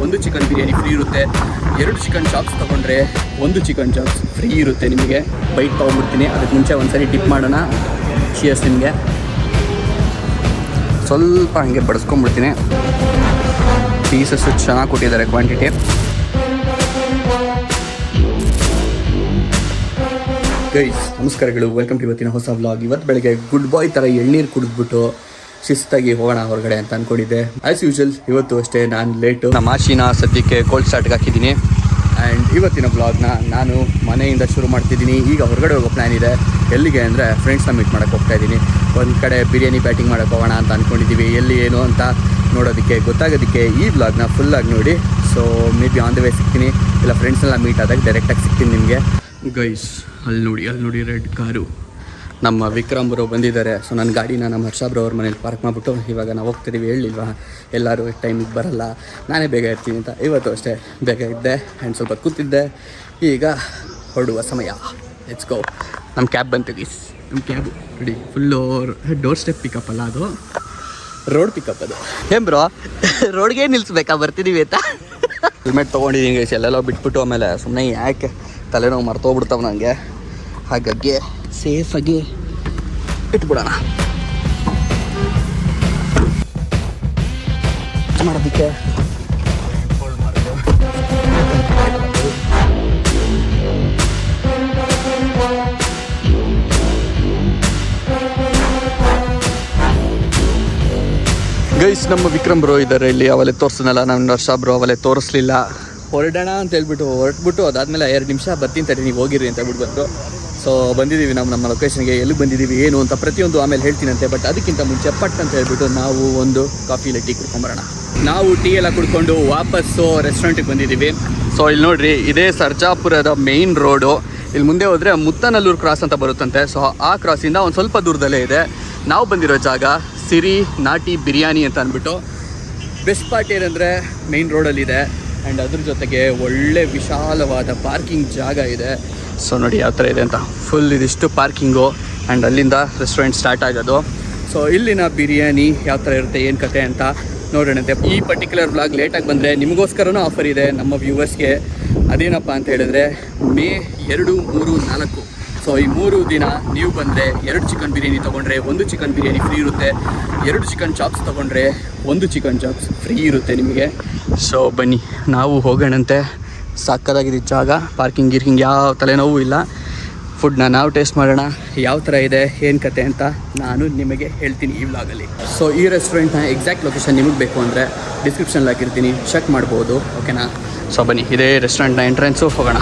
ಒಂದು chicken biryani free ಇರುತ್ತೆ. 2 chicken chops ತೊಗೊಂಡ್ರೆ 1 ಚಿಕನ್ ಚಾಪ್ಸ್ ಫ್ರೀ ಇರುತ್ತೆ ನಿಮಗೆ. ಬೈಟ್ ತೊಗೊಂಡ್ಬಿಡ್ತೀನಿ. ಅದಕ್ಕೆ ಮುಂಚೆ ಒಂದ್ಸರಿ ಡಿಪ್ ಮಾಡೋಣ. ಚಿಯರ್ಸ್ ನಿಮಗೆ. ಸ್ವಲ್ಪ ಹಂಗೆ ಬಡಿಸ್ಕೊಂಡ್ಬಿಡ್ತೀನಿ. ಪೀಸಸ್ಸು ಚೆನ್ನಾಗಿ ಕೊಟ್ಟಿದ್ದಾರೆ ಕ್ವಾಂಟಿಟಿ. ಗೈಸ್ ನಮಸ್ಕಾರಗಳು, ವೆಲ್ಕಮ್ ಟು ಇವತ್ತಿನ ಹೊಸ ವ್ಲಾಗ್. ಇವತ್ತು ಬೆಳಗ್ಗೆ ಗುಡ್ ಬಾಯ್ ಥರ ಎಳ್ನೀರು ಕುಡಿದ್ಬಿಟ್ಟು ಶಿಸ್ತಾಗಿ ಹೋಗೋಣ ಹೊರಗಡೆ ಅಂತ ಅಂದ್ಕೊಂಡಿದ್ದೆ. ಆ್ಯಸ್ ಯೂಶುವಲ್ ಇವತ್ತು ಅಷ್ಟೇ ನಾನು ಲೇಟು. ನಮ್ಮ ಮಾಶಿನ ಸದ್ಯಕ್ಕೆ ಕೋಲ್ಡ್ ಸ್ಟಾರ್ಟ್ಗೆ ಹಾಕಿದ್ದೀನಿ. ಆ್ಯಂಡ್ ಇವತ್ತಿನ ವ್ಲಾಗ್ನ ನಾನು ಮನೆಯಿಂದ ಶುರು ಮಾಡ್ತಿದ್ದೀನಿ. ಈಗ ಹೊರಗಡೆ ಹೋಗೋ ಪ್ಲ್ಯಾನ್ ಇದೆ. ಎಲ್ಲಿಗೆ ಅಂದರೆ ಫ್ರೆಂಡ್ಸ್ನ ಮೀಟ್ ಮಾಡೋಕ್ಕೆ ಹೋಗ್ತಾಯಿದ್ದೀನಿ. ಒಂದು ಕಡೆ ಬಿರಿಯಾನಿ ಬ್ಯಾಟಿಂಗ್ ಮಾಡೋಕ್ಕೆ ಹೋಗೋಣ ಅಂತ ಅಂದ್ಕೊಂಡಿದ್ದೀವಿ. ಎಲ್ಲಿ ಏನು ಅಂತ ನೋಡೋದಕ್ಕೆ ಗೊತ್ತಾಗೋದಕ್ಕೆ ಈ ವ್ಲಾಗ್ನ ಫುಲ್ಲಾಗಿ ನೋಡಿ. So may be on the way ಸಿಗ್ತೀನಿ, ಇಲ್ಲ ಫ್ರೆಂಡ್ಸ್ನೆಲ್ಲ ಮೀಟ್ ಆದಾಗ ಡೈರೆಕ್ಟಾಗಿ ಸಿಗ್ತೀನಿ ನಿಮಗೆ. ಗೈಸ್ ಅಲ್ಲಿ ನೋಡಿ ರೆಡ್ ಕಾರು. ನಮ್ಮ ವಿಕ್ರಮ್ ಬ್ರೋ ಬಂದಿದ್ದಾರೆ. ಸೊ ನನ್ನ ಗಾಡಿನ ನಮ್ಮ ಹರ್ಷ ಬ್ರೋ ಅವ್ರ ಮನೇಲಿ ಪಾರ್ಕ್ ಮಾಡಿಬಿಟ್ಟು ಇವಾಗ ನಾವು ಹೋಗ್ತಿದ್ದೀವಿ. ಹೇಳಿಲ್ವಾ ಎಲ್ಲರೂ ಟೈಮಿಗೆ ಬರಲ್ಲ, ನಾನೇ ಬೇಗ ಇರ್ತೀನಿ ಅಂತ. ಇವತ್ತು ಅಷ್ಟೇ ಬೇಗ ಇದ್ದೆ ಆ್ಯಂಡ್ ಸ್ವಲ್ಪ ಕೂತಿದ್ದೆ. ಈಗ ಹೊರಡುವ ಸಮಯ. Let's go. ನಮ್ಮ ಕ್ಯಾಬ್ ಬಂತು ಗೀಸ್. ನಮ್ಮ cab ready. Full door step pickup ಅಲ್ಲ, ಅದು ರೋಡ್ ಪಿಕಪ್. ಅದು ಏನ್ ಬ್ರೋ ರೋಡ್ಗೆ ನಿಲ್ಲಿಸ್ಬೇಕಾ ಬರ್ತಿದ್ದೀವಿ ಅಂತ. ಹೆಲ್ಮೆಟ್ ತೊಗೊಂಡಿದ್ದೀನಿ ಗೈಸ್. ಎಲ್ಲೆಲ್ಲೋ ಬಿಟ್ಬಿಟ್ಟು ಆಮೇಲೆ ಸುಮ್ಮನೆ ಯಾಕೆ ತಲೆನೋವು ಮರ್ತೋಗ್ಬಿಡ್ತಾವೆ ನನಗೆ. ಹಾಗಾಗಿ ಸೇಫಾಗಿ ಇಟ್ಬಿಡೋಣ ಮಾಡೋದಕ್ಕೆ. ಗೈಸ್ ನಮ್ಮ ವಿಕ್ರಮ್ ಬ್ರೋ ಇದ್ದಾರೆ ಇಲ್ಲಿ. ಅವಲೇ ತೋರಿಸ್ನಲ್ಲ, ನನ್ನ ಹರ್ಷ ಬ್ರೋ ಅವಲೇ ತೋರಿಸ್ಲಿಲ್ಲ. ಹೊರಡೋಣ ಅಂತ ಹೇಳ್ಬಿಟ್ಟು ಹೊರಟ್ಬಿಟ್ಟು ಅದಾದಮೇಲೆ 2 ನಿಮಿಷ ಬರ್ತೀನಿ ತಡಿ ನೀವು ಹೋಗಿರಿ ಅಂತ ಹೇಳ್ಬಿಟ್ಟು ಬಂದರು. ಸೊ ಬಂದಿದ್ದೀವಿ ನಮ್ಮ ಲೊಕೇಶನ್ಗೆ. ಎಲ್ಲಿಗೆ ಬಂದಿದ್ದೀವಿ ಏನು ಅಂತ ಪ್ರತಿಯೊಂದು ಆಮೇಲೆ ಹೇಳ್ತೀನಂತೆ. ಬಟ್ ಅದಕ್ಕಿಂತ ಮುಂಚೆ ಪಟ್ ಅಂತ ಹೇಳ್ಬಿಟ್ಟು ನಾವು ಒಂದು ಕಾಫಿ ಇಲ್ಲ ಟೀ ಕುಡ್ಕೊಂಬರೋಣ. ನಾವು ಟೀ ಎಲ್ಲ ಕುಡ್ಕೊಂಡು ವಾಪಸ್ಸು ರೆಸ್ಟೋರೆಂಟಿಗೆ ಬಂದಿದ್ದೀವಿ. ಸೊ ಇಲ್ಲಿ ನೋಡಿರಿ, ಇದೇ ಸರ್ಜಾಪುರದ ಮೇಯ್ನ್ ರೋಡು. ಇಲ್ಲಿ ಮುಂದೆ ಹೋದರೆ ಮುತ್ತನಲ್ಲೂರು ಕ್ರಾಸ್ ಅಂತ ಬರುತ್ತಂತೆ. ಸೊ ಆ ಕ್ರಾಸಿಂದ ಒಂದು ಸ್ವಲ್ಪ ದೂರದಲ್ಲೇ ಇದೆ ನಾವು ಬಂದಿರೋ ಜಾಗ. ಸಿರಿ ನಾಟಿ ಬಿರಿಯಾನಿ ಅಂತ ಅಂದ್ಬಿಟ್ಟು. ಬೆಸ್ಟ್ ಪಾರ್ಟ್ ಏನಂದರೆ ಮೇಯ್ನ್ ರೋಡಲ್ಲಿದೆ ಆ್ಯಂಡ್ ಅದ್ರ ಜೊತೆಗೆ ಒಳ್ಳೆ ವಿಶಾಲವಾದ ಪಾರ್ಕಿಂಗ್ ಜಾಗ ಇದೆ. ಸೊ ನೋಡಿ ಯಾವ ಥರ ಇದೆ ಅಂತ. ಫುಲ್ ಇದಿಷ್ಟು ಪಾರ್ಕಿಂಗು ಆ್ಯಂಡ್ ಅಲ್ಲಿಂದ ರೆಸ್ಟೋರೆಂಟ್ ಸ್ಟಾರ್ಟ್ ಆಗೋದು. ಸೊ ಇಲ್ಲಿನ ಬಿರಿಯಾನಿ ಯಾವ ಥರ ಇರುತ್ತೆ ಏನು ಕತೆ ಅಂತ ನೋಡೋಣಂತೆ. ಈ ಪರ್ಟಿಕ್ಯುಲರ್ ವ್ಲಾಗ್ ಲೇಟಾಗಿ ಬಂದರೆ ನಿಮಗೋಸ್ಕರನೂ ಆಫರ್ ಇದೆ ನಮ್ಮ ವ್ಯೂವರ್ಸ್ಗೆ. ಅದೇನಪ್ಪ ಅಂತ ಹೇಳಿದ್ರೆ ಮೇ 2, 3, 4. ಸೊ ಈ 3 ದಿನ ನೀವು ಬಂದರೆ 2 ಚಿಕನ್ ಬಿರಿಯಾನಿ ತೊಗೊಂಡ್ರೆ 1 ಚಿಕನ್ ಬಿರಿಯಾನಿ ಫ್ರೀ ಇರುತ್ತೆ. 2 ಚಿಕನ್ ಚಾಪ್ಸ್ ತೊಗೊಂಡ್ರೆ 1 ಚಿಕನ್ ಚಾಪ್ಸ್ ಫ್ರೀ ಇರುತ್ತೆ ನಿಮಗೆ. ಸೊ ಬನ್ನಿ ನಾವು ಹೋಗೋಣಂತೆ. ಸಾಕಾಗಿದೆ ಜಾಗ. ಪಾರ್ಕಿಂಗ್ ಗಿರ್ಕಿಂಗ್ ಯಾವ ತಲೆನೋವು ಇಲ್ಲ. ಫುಡ್ನ ನಾವು ಟೇಸ್ಟ್ ಮಾಡೋಣ ಯಾವ ಥರ ಇದೆ ಏನು ಕತೆ ಅಂತ ನಾನು ನಿಮಗೆ ಹೇಳ್ತೀನಿ ಈ ವ್ಲಾಗಲ್ಲಿ. ಸೊ ಈ ರೆಸ್ಟೋರೆಂಟ್ನ ಎಕ್ಸಾಕ್ಟ್ ಲೊಕೇಶನ್ ನಿಮಗೆ ಬೇಕು ಅಂದರೆ ಡಿಸ್ಕ್ರಿಪ್ಷನ್ಲ್ಲಿ ಹಾಕಿರ್ತೀನಿ, ಚೆಕ್ ಮಾಡ್ಬೋದು. ಓಕೆನಾ? ಸೊ ಬನ್ನಿ, ಇದೇ ರೆಸ್ಟೋರೆಂಟ್ನ ಎಂಟ್ರೆನ್ಸು. ಹೋಗೋಣ.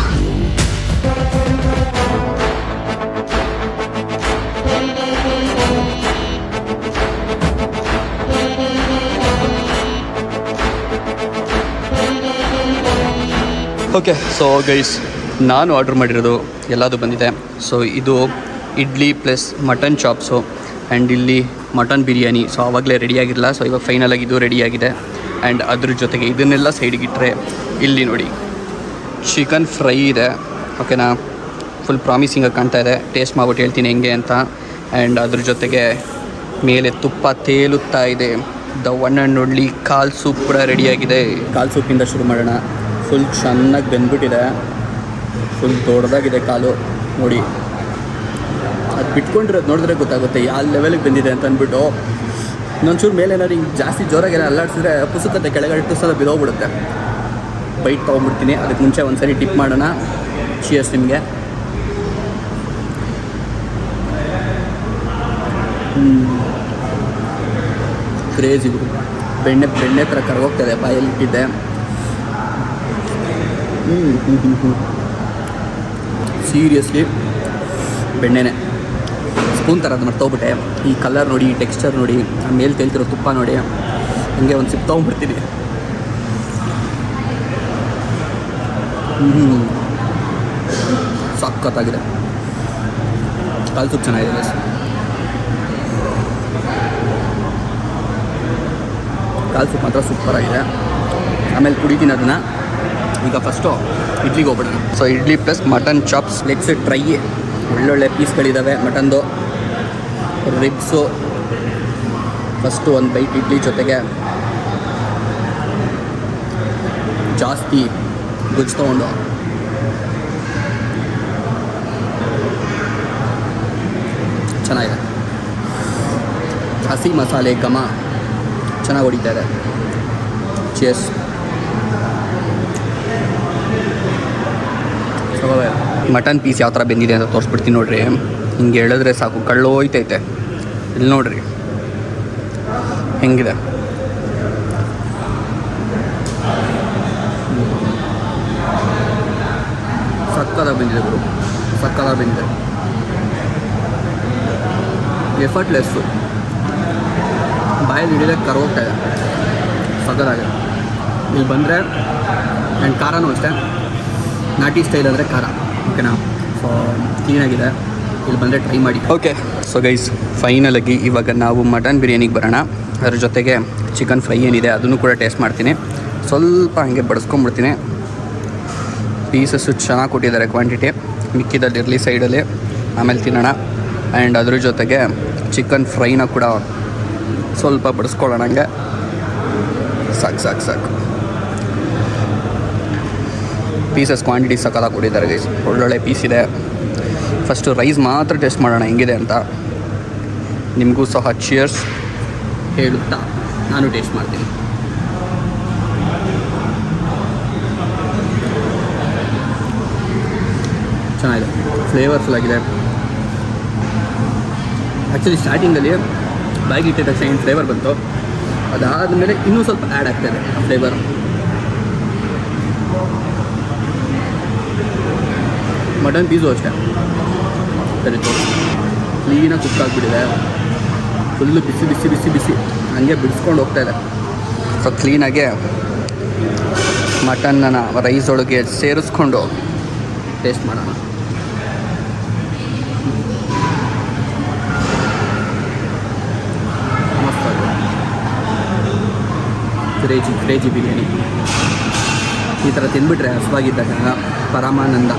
ಓಕೆ. ಸೊ ಗೈಸ್ ನಾನು ಆರ್ಡ್ರ್ ಮಾಡಿರೋದು ಎಲ್ಲದು ಬಂದಿದೆ. ಸೊ ಇದು idli plus mutton chops and ಇಲ್ಲಿ ಮಟನ್ ಬಿರಿಯಾನಿ. ಸೊ ಆವಾಗಲೇ ರೆಡಿಯಾಗಿರಲ್ಲ. ಸೊ ಇವಾಗ ಫೈನಲಾಗಿ ಇದು ರೆಡಿಯಾಗಿದೆ. ಆ್ಯಂಡ್ ಅದ್ರ ಜೊತೆಗೆ ಇದನ್ನೆಲ್ಲ ಸೈಡಿಗಿಟ್ಟರೆ ಇಲ್ಲಿ ನೋಡಿ ಚಿಕನ್ ಫ್ರೈ ಇದೆ. ಓಕೆನಾ? ಫುಲ್ ಪ್ರಾಮಿಸಿಂಗಾಗಿ ಕಾಣ್ತಾ ಇದೆ. ಟೇಸ್ಟ್ ಮಾಡ್ಬಿಟ್ಟು ಹೇಳ್ತೀನಿ ಹೆಂಗೆ ಅಂತ. ಆ್ಯಂಡ್ ಅದ್ರ ಜೊತೆಗೆ ಮೇಲೆ ತುಪ್ಪ ತೇಲುತ್ತಾ ಇದೆ. The one and only call soup ಕೂಡ ರೆಡಿಯಾಗಿದೆ. ಕಾಲ್ ಸೂಪಿಂದ ಶುರು ಮಾಡೋಣ. ಫುಲ್ ಚೆನ್ನಾಗಿ ಬೆಂದ್ಬಿಟ್ಟಿದೆ. ಫುಲ್ ದೊಡ್ಡದಾಗಿದೆ ಕಾಲು ನೋಡಿ. ಅದು ಬಿಟ್ಕೊಂಡಿರೋದು ನೋಡಿದ್ರೆ ಗೊತ್ತಾಗುತ್ತೆ ಯಾವ ಲೆವೆಲಿಗೆ ಬಂದಿದೆ ಅಂತ ಅಂದ್ಬಿಟ್ಟು. ಇನ್ನೊಂಚೂರು ಮೇಲೆ ಏನಾದ್ರು ಹಿಂಗೆ ಜಾಸ್ತಿ ಜೋರಾಗೆಲ್ಲ ಅಲ್ಲಾಡಿಸಿದ್ರೆ ಪುಸ್ತಕತೆ ಕೆಳಗಡೆ ಟುಸಲ್ಲ ಬಿದ್ದೋಗ್ಬಿಡುತ್ತೆ. ಬೈಟ್ ತೊಗೊಂಡ್ಬಿಡ್ತೀನಿ. ಅದಕ್ಕೆ ಮುಂಚೆ ಒಂದ್ಸರಿ ಡಿಪ್ ಮಾಡೋಣ. ಚಿಯರ್ಸ್ ನಿಮಗೆ. ಕ್ರೇಜಿ ಬೆಣ್ಣೆ ಥರ ಕರಗೋಗ್ತದೆ ಬಾಯಲ್ಲಿ ಇಟ್ಟಿದ್ದೆ. ಸೀರಿಯಸ್ಲಿ ಬೆಣ್ಣೆನೆ. ಸ್ಪೂನ್ ಥರ ಅದು ಮರ್ತೋಗ್ಬಿಟ್ಟೆ. ಈ ಕಲರ್ ನೋಡಿ, ಈ ಟೆಕ್ಸ್ಚರ್ ನೋಡಿ, ಮೇಲೆ ತೇಲ್ತಿರೋ ತುಪ್ಪ ನೋಡಿ. ಹಂಗೆ ಒಂದು ಸಿಪ್ ತೊಗೊಂಡ್ಬಿಡ್ತೀನಿ. ಸಖತ್ತಾಗಿದೆ. ಕಾಲ್ ಸೂಪ್ ಚೆನ್ನಾಗಿದೆ. ಕಾಲ್ ಸೂಪ್ ಮಾತ್ರ ಸೂಪರಾಗಿದೆ. ಆಮೇಲೆ ಕುಡಿತೀನಿ ಅದನ್ನು. ಈಗ ಫಸ್ಟು ಇಡ್ಲಿಗೆ ಹೋಗ್ಬಿಡೋಣ. So idli plus mutton chops legs try. ಒಳ್ಳೊಳ್ಳೆ ಪೀಸ್ಗಳಿದ್ದಾವೆ ಮಟನ್ದು. ರಿಬ್ಸು ಫಸ್ಟು ಒಂದು ಬೈಟ್ ಇಡ್ಲಿ ಜೊತೆಗೆ ಜಾಸ್ತಿ ಗುಜ್ಜು ತೊಗೊಂಡು ಚೆನ್ನಾಗಿದೆ. ಹಸಿ ಮಸಾಲೆ ಘಮ ಚೆನ್ನಾಗಿ ಹೊಡಿತಾ ಇದೆ. ಚೇಸ್ ಮಟನ್ ಪೀಸ್ ಯಾವ ಥರ ಬೆಂದಿದೆ ಅಂತ ತೋರಿಸ್ಬಿಡ್ತೀನಿ ನೋಡ್ರಿ. ಹಿಂಗೆ ಹೇಳಿದ್ರೆ ಸಾಕು ಕಳ್ಳು ಹೋಯ್ತೈತೆ. ಇಲ್ಲಿ ನೋಡ್ರಿ ಹೆಂಗಿದೆ. ಸಕ್ಕತ್ತಾಗಿ ಬೆಂದಿದೆ ಗುರು, ಸಕ್ಕತ್ತಾಗಿ ಬೆಂದಿದೆ. ಎಫರ್ಟ್ಲೆಸ್ಸು, ಬಾಯಲ್ಲಿ ಹಿಡಿಯೋಕ್ಕೆ ಕರೋಗ್ತಾ ಇದೆ. ಸಕ್ಕತ್ತಾಗಿದೆ. ಇಲ್ಲಿ ಬಂದರೆ ಆ್ಯಂಡ್ ಖಾರನೂ ಅಷ್ಟೇ, ನಾಟಿ ಸ್ಟೈಲ್ ಅಂದರೆ ಖಾರ. ಓಕೆನಾ? ಸೊ ಕ್ಲೀನಾಗಿದೆ. ಇಲ್ಲಿ ಬಂದರೆ ಟ್ರೈ ಮಾಡಿ. ಓಕೆ, ಸೊ ಗೈಸ್ ಫೈನಲಾಗಿ ಇವಾಗ ನಾವು ಮಟನ್ ಬಿರಿಯಾನಿಗೆ ಬರೋಣ. ಅದ್ರ ಜೊತೆಗೆ ಚಿಕನ್ ಫ್ರೈ ಏನಿದೆ ಅದನ್ನು ಕೂಡ ಟೇಸ್ಟ್ ಮಾಡ್ತೀನಿ. ಸ್ವಲ್ಪ ಹಾಗೆ ಬಡಿಸ್ಕೊಂಬಿಡ್ತೀನಿ. ಪೀಸಸ್ಸು ಚೆನ್ನಾಗಿ ಕೊಟ್ಟಿದ್ದಾರೆ ಕ್ವಾಂಟಿಟಿ. ಮಿಕ್ಕಿದಲ್ಲಿರಲಿ ಸೈಡಲ್ಲಿ, ಆಮೇಲೆ ತಿನ್ನೋಣ. ಆ್ಯಂಡ್ ಅದ್ರ ಜೊತೆಗೆ ಚಿಕನ್ ಫ್ರೈನ ಕೂಡ ಸ್ವಲ್ಪ ಬಡಿಸ್ಕೊಳ್ಳೋಣ. ಹಂಗೆ ಸಾಕು ಸಾಕು ಸಾಕು. ಪೀಸಸ್ ಕ್ವಾಂಟಿಟಿ ಸಕ್ಕತ್ತಾಗಿ ಕೊಟ್ಟಿದ್ದಾರೆ ಗೈಸ್. ಒಳ್ಳೊಳ್ಳೆ ಪೀಸ್ ಇದೆ. ಫಸ್ಟು ರೈಸ್ ಮಾತ್ರ ಟೇಸ್ಟ್ ಮಾಡೋಣ ಹೆಂಗಿದೆ ಅಂತ. ನಿಮಗೂ ಸಹ ಚಿಯರ್ಸ್ ಹೇಳುತ್ತಾ ನಾನು ಟೇಸ್ಟ್ ಮಾಡ್ತೀನಿ. ಚೆನ್ನಾಗಿದೆ, ಫ್ಲೇವರ್ಫುಲ್ ಆಗಿದೆ. ಆ್ಯಕ್ಚುಲಿ ಸ್ಟಾರ್ಟಿಂಗಲ್ಲಿ ಬಾಯಿಗೆ ಇಟ್ಟಿದ ತಕ್ಷಣ ಏನು ಫ್ಲೇವರ್ ಬಂತು, ಅದಾದಮೇಲೆ ಇನ್ನೂ ಸ್ವಲ್ಪ ಆ್ಯಡ್ ಆಗ್ತಾಯಿದೆ ಆ ಫ್ಲೇವರ್. ಮಟನ್ ಪೀಸು ಅಷ್ಟೇ ಸರಿ ಕ್ಲೀನಾಗಿ ಕುಕ್ ಆಗಿಬಿಟ್ಟಿದೆ. ಫುಲ್ಲು ಬಿಸಿ ಬಿಸಿ ಬಿಸಿ ಬಿಸಿ ಹಂಗೆ ಬಿಡಿಸ್ಕೊಂಡು ಹೋಗ್ತಾಯಿದೆ. ಸೊ ಕ್ಲೀನಾಗೆ ಮಟನ್ನ ರೈಸ್ ಒಳಗೆ ಸೇರಿಸ್ಕೊಂಡು ಟೇಸ್ಟ್ ಮಾಡೋಣ. ಕ್ರೇಜಿ ಬಿರಿಯಾನಿ. ಈ ಥರ ತಿಂದುಬಿಟ್ರೆ ಹಸುವಾಗಿದ್ದಾಗ ಪರಮಾನಂದ,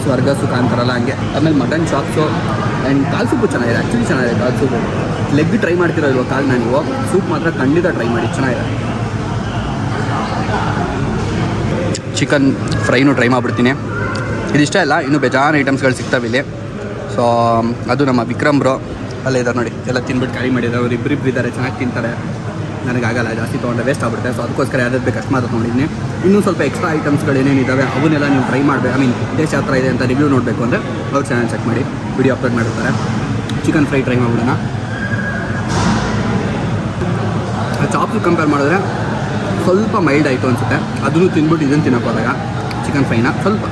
ಸ್ವರ್ಗ ಸುಖ ಅಂತಾರಲ್ಲ ಹಂಗೆ. ಆಮೇಲೆ mutton chops and call soup ಚೆನ್ನಾಗಿದೆ. ಆ್ಯಕ್ಚುಲಿ ಚೆನ್ನಾಗಿದೆ ಕಾಲು ಸೂಪು. ಲೆಗ್ ಟ್ರೈ ಮಾಡ್ತಿರೋಲ್ವ ಕಾಲನ್ನ ನೀವು, ಸೂಪ್ ಮಾತ್ರ ಖಂಡಿತ ಟ್ರೈ ಮಾಡಿ, ಚೆನ್ನಾಗಿದೆ. ಚಿಕನ್ ಫ್ರೈನೂ ಟ್ರೈ ಮಾಡಿಬಿಡ್ತೀನಿ. ಇದಿಷ್ಟ ಇಲ್ಲ, ಇನ್ನೂ ಬೇಜಾನ್ ಐಟಮ್ಸ್ಗಳು ಸಿಗ್ತಾವೆ ಇಲ್ಲಿ. ಸೊ ಅದು ನಮ್ಮ ವಿಕ್ರಮ್ ಬ್ರೋ ಅಲ್ಲೇ ಇದ್ದಾರೆ ನೋಡಿ, ಎಲ್ಲ ತಿನ್ಬಿಟ್ಟು ಖಾಲಿ ಮಾಡಿದ್ದಾರೆ. ಅವ್ರು ಇಬ್ಬರಿಬ್ಬರು ಇದ್ದಾರೆ, ಚೆನ್ನಾಗಿ ತಿಂತಾರೆ. ನನಗಾಗಲ್ಲ, ಜಾಸ್ತಿ ತೊಗೊಂಡ್ರೆ ವೇಸ್ಟ್ ಆಗ್ಬಿಡುತ್ತೆ. ಸೊ ಅದಕ್ಕೋಸ್ಕರ ಯಾವ್ದು ಬೇಕು ಅಷ್ಟು ಮಾತ್ರ ತೊಗೊಂಡಿದ್ದೀನಿ. ಇನ್ನೂ ಸ್ವಲ್ಪ ಎಕ್ಸ್ಟ್ರಾ ಐಟಮ್ಸ್ಗಳು ಏನೇನಿದ್ದಾವೆ ಅವನ್ನೆಲ್ಲ ನೀವು ಟ್ರೈ ಮಾಡಬೇಕು. ಐ ಮೀನ್ ಟೇಸ್ಟ್ ಯಾವ ಥರ ಇದೆ ಅಂತ ರಿವ್ಯೂ ನೋಡಬೇಕು ಅಂದರೆ ಅವ್ರು ಚಾನಲ್ ಚೆಕ್ ಮಾಡಿ, ವಿಡಿಯೋ ಅಪ್ಲೋಡ್ ಮಾಡಿರ್ತಾರೆ. ಚಿಕನ್ ಫ್ರೈ ಟ್ರೈ ಮಾಡ್ಬಿಡೋಣ. ಚಾಪ್ಸು ಕಂಪೇರ್ ಮಾಡಿದ್ರೆ ಸ್ವಲ್ಪ ಮೈಲ್ಡ್ ಆಯಿತು ಅನಿಸುತ್ತೆ. ಅದನ್ನು ತಿಂದ್ಬಿಟ್ಟು ಇದನ್ನು ತಿನ್ನೋಕ್ಕೋದಾಗ ಚಿಕನ್ ಫ್ರೈನ ಸ್ವಲ್ಪ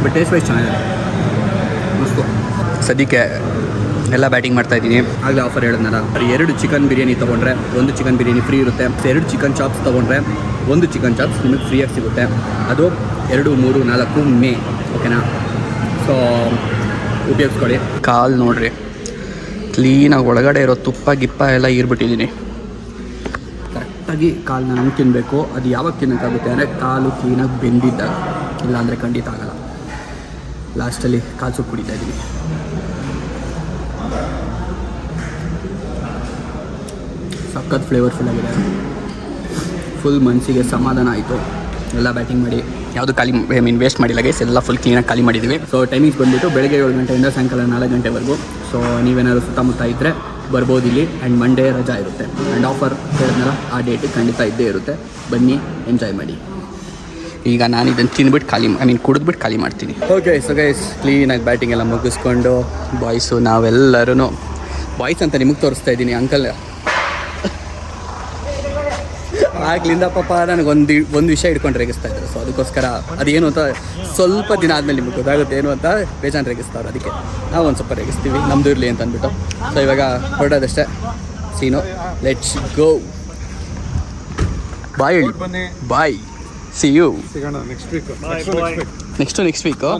ಬಟ್ ಟೇಸ್ಟ್ ವೈಸ್ ಚೆನ್ನಾಗಿದೆ ಮಸ್ತು. ಸದ್ಯಕ್ಕೆ ಎಲ್ಲ ಬ್ಯಾಟಿಂಗ್ ಮಾಡ್ತಾಯಿದ್ದೀನಿ. ಆಗಲೇ ಆಫರ್ ಹೇಳಿದ್ನಲ್ಲ, 2 ಚಿಕನ್ ಬಿರಿಯಾನಿ ತೊಗೊಂಡ್ರೆ 1 ಚಿಕನ್ ಬಿರಿಯಾನಿ ಫ್ರೀ ಇರುತ್ತೆ. 2 ಚಿಕನ್ ಚಾಪ್ಸ್ ತೊಗೊಂಡ್ರೆ 1 ಚಿಕನ್ ಚಾಪ್ಸ್ ನಿಮಗೆ ಫ್ರೀಯಾಗಿ ಸಿಗುತ್ತೆ. ಅದು 2, 3, 4 ಮೇ. ಓಕೆನಾ? ಸೊ ಉಪಯೋಗಿಸ್ಕೊಳ್ಳಿ. ಕಾಲು ನೋಡಿರಿ ಕ್ಲೀನಾಗಿ ಒಳಗಡೆ ಇರೋ ತುಪ್ಪ ಗಿಪ್ಪ ಎಲ್ಲ ಇರ್ಬಿಟ್ಟಿದ್ದೀನಿ. ಕರೆಕ್ಟಾಗಿ ಕಾಲನ್ನ ನಂಗೆ ತಿನ್ನಬೇಕು. ಅದು ಯಾವಾಗ ತಿನ್ನೋಕ್ಕಾಗುತ್ತೆ ಅಂದರೆ ಕಾಲು ಕ್ಲೀನಾಗಿ ಬೆಂದಿದ್ದಾಗ, ಇಲ್ಲಾಂದರೆ ಖಂಡಿತ ಆಗಲ್ಲ. ಲಾಸ್ಟಲ್ಲಿ ಕಾಲು ಸೂಪ್ ಕುಡಿತಾ ಇದ್ದೀನಿ. ಸಖತ್ ಫ್ಲೇವರ್ಫುಲ್ ಆಗಿದೆ. ಫುಲ್ ಮನಸ್ಸಿಗೆ ಸಮಾಧಾನ ಆಯಿತು. ಎಲ್ಲ ಬ್ಯಾಟಿಂಗ್ ಮಾಡಿ ಯಾವುದು ಖಾಲಿ ವೇಸ್ಟ್ ಮಾಡಿಲ್ಲ ಗೈಸ್, ಎಲ್ಲ ಫುಲ್ ಕ್ಲೀನಾಗಿ ಖಾಲಿ ಮಾಡಿದ್ದೀವಿ. ಸೊ ಟೈಮಿಂಗ್ಸ್ ಬಂದುಬಿಟ್ಟು ಬೆಳಗ್ಗೆ 7 ಗಂಟೆಯಿಂದ ಸಾಯಂಕಾಲ 4 ಗಂಟೆವರೆಗೂ. ಸೊ ನೀವೇನಾದ್ರು ಸುತ್ತಮುತ್ತ ಇದ್ದರೆ ಬರ್ಬೋದು ಇಲ್ಲಿ. ಆ್ಯಂಡ್ ಮಂಡೇ ರಜಾ ಇರುತ್ತೆ. ಆ್ಯಂಡ್ ಆಫರ್ ಹೇಳಿದ್ನಲ್ಲ ಆ ಡೇಟಿಗೆ ಖಂಡಿತ ಇದ್ದೇ ಇರುತ್ತೆ. ಬನ್ನಿ, ಎಂಜಾಯ್ ಮಾಡಿ. ಈಗ ನಾನು ಇದನ್ನು ತಿಂದ್ಬಿಟ್ಟು ಕುಡಿದ್ಬಿಟ್ಟು ಖಾಲಿ ಮಾಡ್ತೀನಿ. ಓಕೆ, ಸೊ ಗೈಸ್ ಕ್ಲೀನಾಗಿ ಬ್ಯಾಟಿಂಗ್ ಎಲ್ಲ ಮುಗಿಸ್ಕೊಂಡು ಬಾಯ್ಸು ನಾವೆಲ್ಲರೂ ಬಾಯ್ಸ್ ಅಂತ ನಿಮಗೆ ತೋರಿಸ್ತಾ ಇದ್ದೀನಿ. ಅಂಕಲ್ ಆಗ್ಲಿಂದ ಪಾಪ ನನಗೊಂದು ವಿಷಯ ಹಿಡ್ಕೊಂಡು ರೇಗಿಸ್ತಾ ಇದ್ದಾರೆ. ಸೊ ಅದಕ್ಕೋಸ್ಕರ ಅದೇನು ಅಂತ ಸ್ವಲ್ಪ ದಿನ ಆದಮೇಲೆ ನಿಮಗೆ ಗೊತ್ತಾಗುತ್ತೆ ಏನು ಅಂತ ಬೇಜಾನ್ ರೇಗಿಸ್ತಾರೆ. ಅದಕ್ಕೆ ನಾವು ಒಂದು ಸ್ವಲ್ಪ ರೇಗಿಸ್ತೀವಿ, ನಮ್ಮದು ಇರಲಿ ಅಂತ ಅಂದ್ಬಿಟ್ಟು. ಸೊ ಇವಾಗ ಹೊರಡೋದಷ್ಟೇ. ಸೀನೋ, ಲೆಟ್ಸ್ ಗೋ. ಬಾಯ್ ಹೇಳಿ. Bye, see you. Next week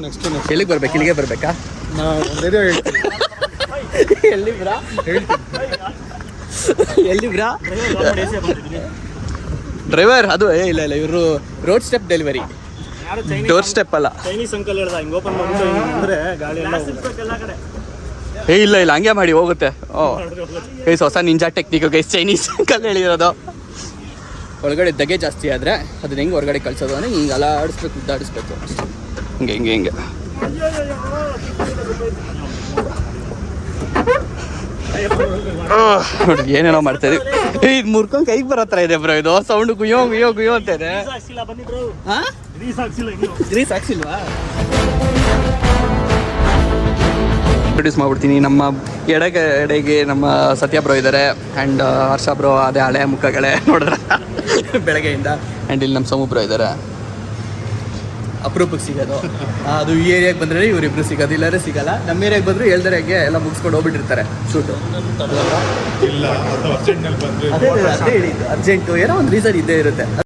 ಎಲ್ಲಿಗೆ ಬರ್ಬೇಕು? ಇಲ್ಲಿಗೆ ಬರಬೇಕಾ? ಎಲ್ಲಿ ಬ್ರಾ ಡ್ರೈವರ್? ಅದು ಇಲ್ಲ ಇವರು road step delivery, door step ಅಲ್ಲ. ಇಲ್ಲ ಹಂಗೆ ಮಾಡಿ ಹೋಗುತ್ತೆ. ಗೈಸ್ ಹೊಸ ninja technique guys, Chinese uncle ಹೇಳಿರೋದು. ಒಳಗಡೆ ದಗೆ ಜಾಸ್ತಿ ಆದರೆ ಅದನ್ನ ಹೆಂಗೆ ಹೊರಗಡೆ ಕಳ್ಸೋದು ಅಂದರೆ ಹಿಂಗೆ ಅಲಾಡಿಸ್ಬೇಕು, ಉದ್ದಾಡಿಸ್ಬೇಕು ಹಿಂಗೆ ಹಿಂಗೆ ಹಿಂಗೆ. ನೋಡಿ ಏನೇನೋ ಮಾಡ್ತಾ ಇದೀವಿ. ಇದು ಮುರ್ಕೊಂಡು ಕೈಗೆ ಬರೋ ಥರ ಇದೆ ಬ್ರೋ. ಇದು ಸೌಂಡ್ ಗುಯ್ಯೋ ಗುಯ್ಯೋ ಗುಯ್ಯೋ ಅಂತ ಇದೆ. ಹಾಂ ಗ್ರೀಸ್ ಹಾಕ್ಸಿಲ್ವಾ? ಇಂಟ್ರೊಡ್ಯೂಸ್ ಮಾಡ್ಬಿಡ್ತೀನಿ. ನಮ್ಮ ಎಡೆಗೆ ನಮ್ಮ ಸತ್ಯ ಬ್ರೋ ಇದ್ದಾರೆ ಆ್ಯಂಡ್ ಹರ್ಷ ಬ್ರೋ ಅದೇ ಹಳೆಯ ಮುಖಗಳೇ ನೋಡಿದ್ರೆ ಬೆಳಗ್ಗೆಯಿಂದ. ಆ್ಯಂಡ್ ಇಲ್ಲಿ ನಮ್ಮ ಸಮು ಬ್ರೋ ಇದ್ದಾರೆ, ಅಪರೂಪಕ್ಕೆ ಸಿಗೋದು. ಅದು ಈ ಏರಿಯಾಗೆ ಬಂದರೆ ಇವರಿಬ್ರು ಸಿಗೋದು, ಇಲ್ಲರೇ ಸಿಗಲ್ಲ. ನಮ್ಮ ಏರಿಯಾಗೆ ಬಂದರೂ ಹೇಳ್ದಾಗೆ ಎಲ್ಲ ಮುಗಿಸ್ಕೊಂಡು ಹೋಗ್ಬಿಟ್ಟಿರ್ತಾರೆ ಶೂಟು. ಅದೇ ಹೇಳಿದ್ದು ಅರ್ಜೆಂಟು ಏನೋ ಒಂದು ರೀಸನ್ ಇದ್ದೇ ಇರುತ್ತೆ.